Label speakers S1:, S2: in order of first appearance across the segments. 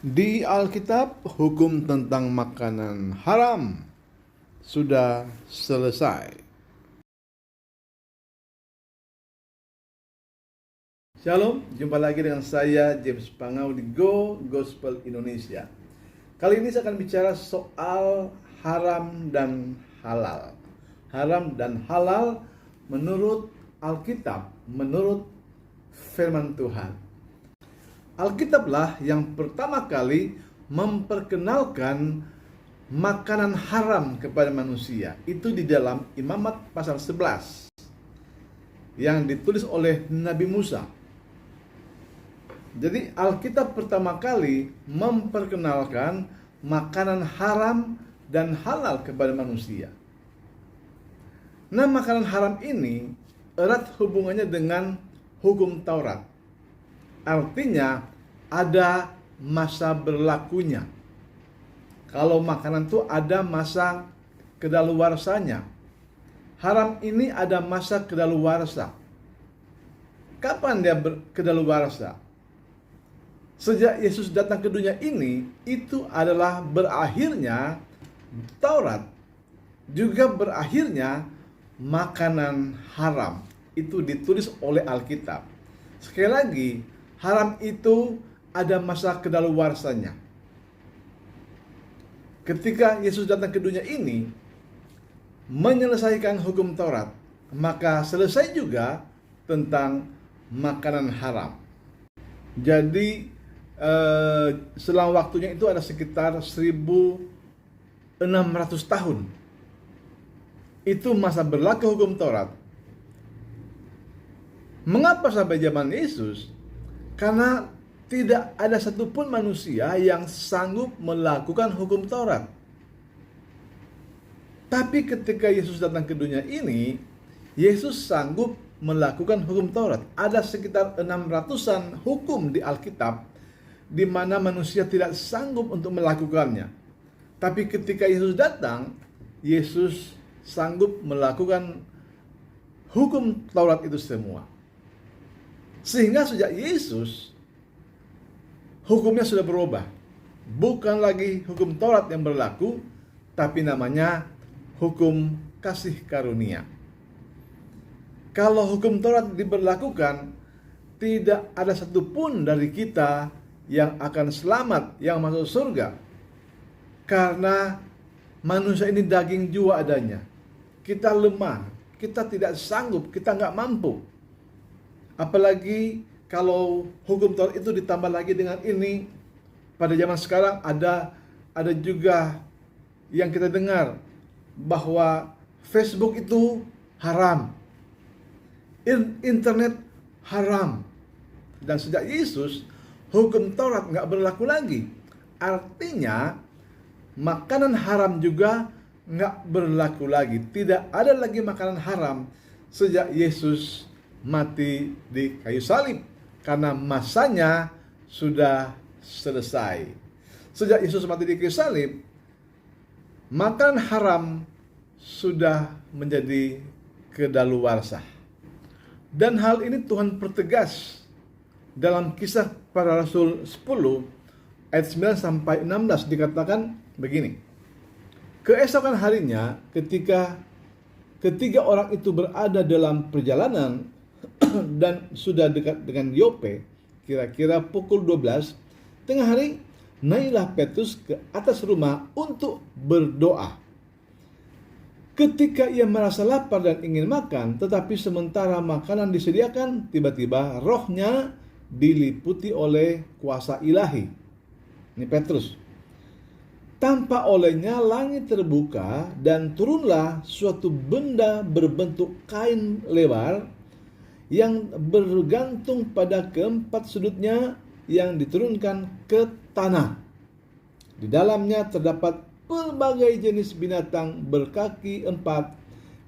S1: Di Alkitab, hukum tentang makanan haram sudah selesai. Shalom, jumpa lagi dengan saya James Pangau di Go Gospel Indonesia. Kali ini saya akan bicara soal haram dan halal. Haram dan halal menurut Alkitab, menurut firman Tuhan. Alkitablah yang pertama kali memperkenalkan makanan haram kepada manusia. Itu di dalam Imamat pasal 11 yang ditulis oleh Nabi Musa. Jadi Alkitab pertama kali memperkenalkan makanan haram dan halal kepada manusia. Nah, makanan haram ini erat hubungannya dengan hukum Taurat. Artinya ada masa berlakunya. Kalau makanan itu ada masa kedaluarsanya. Haram ini ada masa kedaluarsa. Kapan dia kedaluarsa? Sejak Yesus datang ke dunia ini, itu adalah berakhirnya Taurat. Juga berakhirnya makanan haram. Itu ditulis oleh Alkitab. Sekali lagi, haram itu ada masa kedaluarsanya. Ketika Yesus datang ke dunia ini, menyelesaikan hukum Taurat, maka selesai juga tentang makanan haram. Jadi selang waktunya itu ada sekitar 1600 tahun. Itu masa berlaku hukum Taurat. Mengapa sampai zaman Yesus? Karena tidak ada satupun manusia yang sanggup melakukan hukum Taurat. Tapi ketika Yesus datang ke dunia ini, Yesus sanggup melakukan hukum Taurat. Ada sekitar 600-an hukum di Alkitab di mana manusia tidak sanggup untuk melakukannya. Tapi ketika Yesus datang, Yesus sanggup melakukan hukum Taurat itu semua. Sehingga sejak Yesus, hukumnya sudah berubah. Bukan lagi hukum Taurat yang berlaku, tapi namanya hukum kasih karunia. Kalau hukum Taurat diberlakukan, tidak ada satupun dari kita yang akan selamat, yang masuk surga. Karena manusia ini daging jua adanya. Kita lemah, kita tidak sanggup, kita nggak mampu. Apalagi kalau hukum Taurat itu ditambah lagi dengan ini, pada zaman sekarang ada juga yang kita dengar bahwa Facebook itu haram, internet haram. Dan sejak Yesus, hukum Taurat nggak berlaku lagi. Artinya makanan haram juga nggak berlaku lagi. Tidak ada lagi makanan haram sejak Yesus mati di kayu salib, karena masanya sudah selesai. Sejak Yesus mati di kayu salib, makanan haram sudah menjadi kedaluarsa. Dan hal ini Tuhan pertegas dalam Kisah Para Rasul 10 ayat 9 sampai 16 dikatakan begini. Keesokan harinya ketika ketiga orang itu berada dalam perjalanan dan sudah dekat dengan Yope, kira-kira pukul 12 tengah hari, naiklah Petrus ke atas rumah untuk berdoa. Ketika ia merasa lapar dan ingin makan, tetapi sementara makanan disediakan, tiba-tiba rohnya diliputi oleh kuasa ilahi. Ini Petrus. Tampak olehnya langit terbuka dan turunlah suatu benda berbentuk kain lebar yang bergantung pada keempat sudutnya yang diturunkan ke tanah. Di dalamnya terdapat berbagai jenis binatang berkaki 4,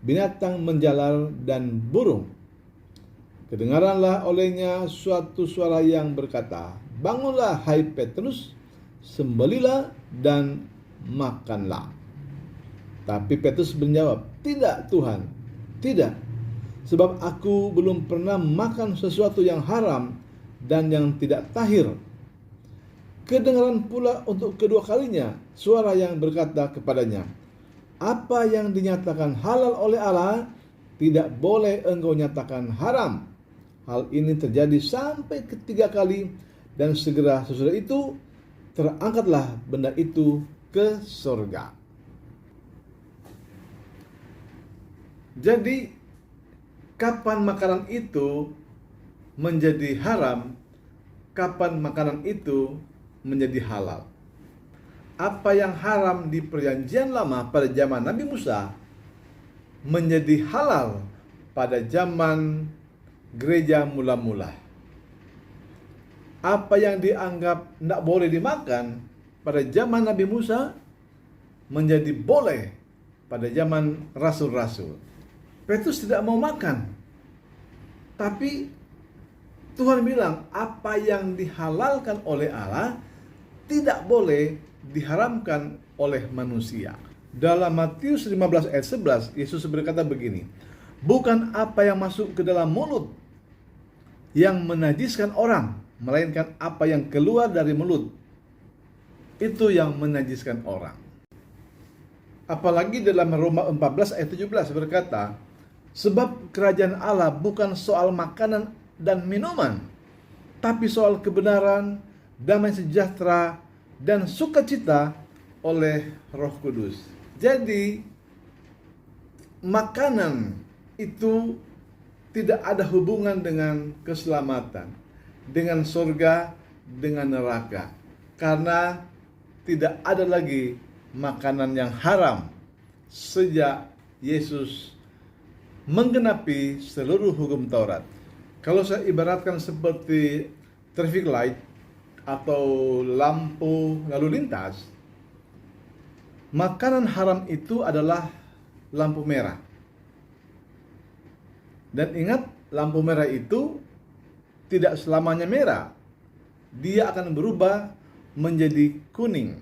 S1: binatang menjalar dan burung. Kedengaranlah olehnya suatu suara yang berkata, "Bangunlah hai Petrus, sembelilah dan makanlah." Tapi Petrus menjawab, "Tidak Tuhan, tidak. Sebab aku belum pernah makan sesuatu yang haram dan yang tidak tahir." Kedengaran pula untuk kedua kalinya suara yang berkata kepadanya, "Apa yang dinyatakan halal oleh Allah, tidak boleh engkau nyatakan haram." Hal ini terjadi sampai ketiga kali, dan segera sesudah itu terangkatlah benda itu ke surga. Jadi, kapan makanan itu menjadi haram, kapan makanan itu menjadi halal. Apa yang haram di Perjanjian Lama pada zaman Nabi Musa menjadi halal pada zaman gereja mula-mula. Apa yang dianggap tidak boleh dimakan pada zaman Nabi Musa menjadi boleh pada zaman rasul-rasul. Petrus tidak mau makan, tapi Tuhan bilang apa yang dihalalkan oleh Allah tidak boleh diharamkan oleh manusia. Dalam Matius 15 ayat 11, Yesus berkata begini, "Bukan apa yang masuk ke dalam mulut yang menajiskan orang, melainkan apa yang keluar dari mulut, itu yang menajiskan orang." Apalagi dalam Roma 14 ayat 17 berkata, "Sebab kerajaan Allah bukan soal makanan dan minuman, tapi soal kebenaran, damai sejahtera, dan sukacita oleh Roh Kudus." Jadi, makanan itu tidak ada hubungan dengan keselamatan, dengan surga, dengan neraka. Karena tidak ada lagi makanan yang haram sejak Yesus menggenapi seluruh hukum Taurat. Kalau saya ibaratkan seperti traffic light atau lampu lalu lintas, makanan haram itu adalah lampu merah. Dan ingat, lampu merah itu tidak selamanya merah. Dia akan berubah menjadi kuning.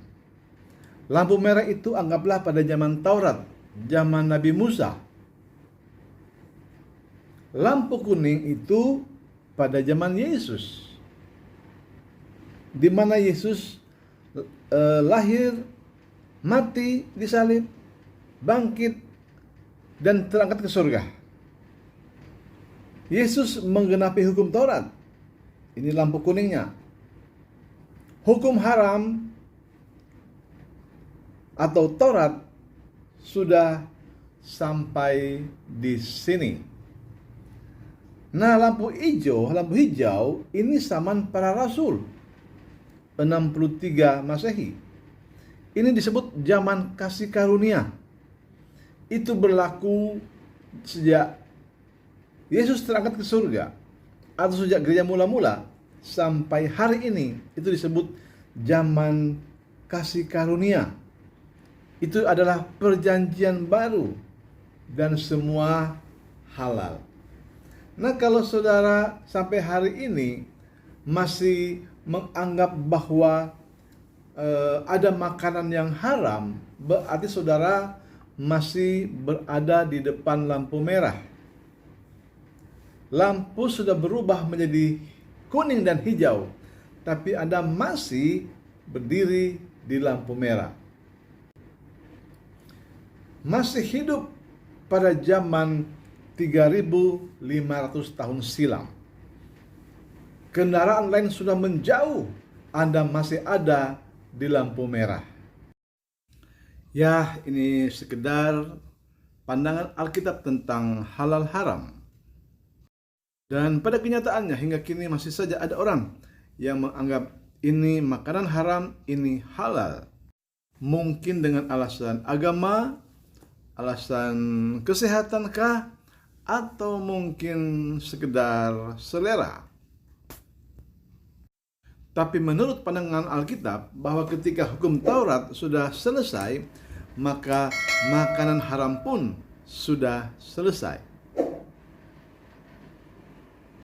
S1: Lampu merah itu anggaplah pada zaman Taurat, zaman Nabi Musa. Lampu kuning itu pada zaman Yesus, di mana Yesus lahir, mati, disalib, bangkit, dan terangkat ke surga. Yesus menggenapi hukum Taurat. Ini lampu kuningnya. Hukum haram atau Taurat sudah sampai di sini. Nah, lampu hijau ini zaman para rasul 63 Masehi. Ini disebut zaman kasih karunia. Itu berlaku sejak Yesus terangkat ke surga atau sejak gereja mula-mula sampai hari ini. Itu disebut zaman kasih karunia. Itu adalah perjanjian baru dan semua halal. Nah, kalau saudara sampai hari ini masih menganggap bahwa ada makanan yang haram, berarti saudara masih berada di depan lampu merah. Lampu sudah berubah menjadi kuning dan hijau, tapi Anda masih berdiri di lampu merah. Masih hidup pada zaman 3.500 tahun silam. Kendaraan lain sudah menjauh, Anda masih ada di lampu merah. Ya, ini sekedar pandangan Alkitab tentang halal haram. Dan pada kenyataannya hingga kini masih saja ada orang yang menganggap ini makanan haram, ini halal. Mungkin dengan alasan agama, alasan kesehatankah, atau mungkin sekedar selera. Tapi menurut pandangan Alkitab, bahwa ketika hukum Taurat sudah selesai, maka makanan haram pun sudah selesai.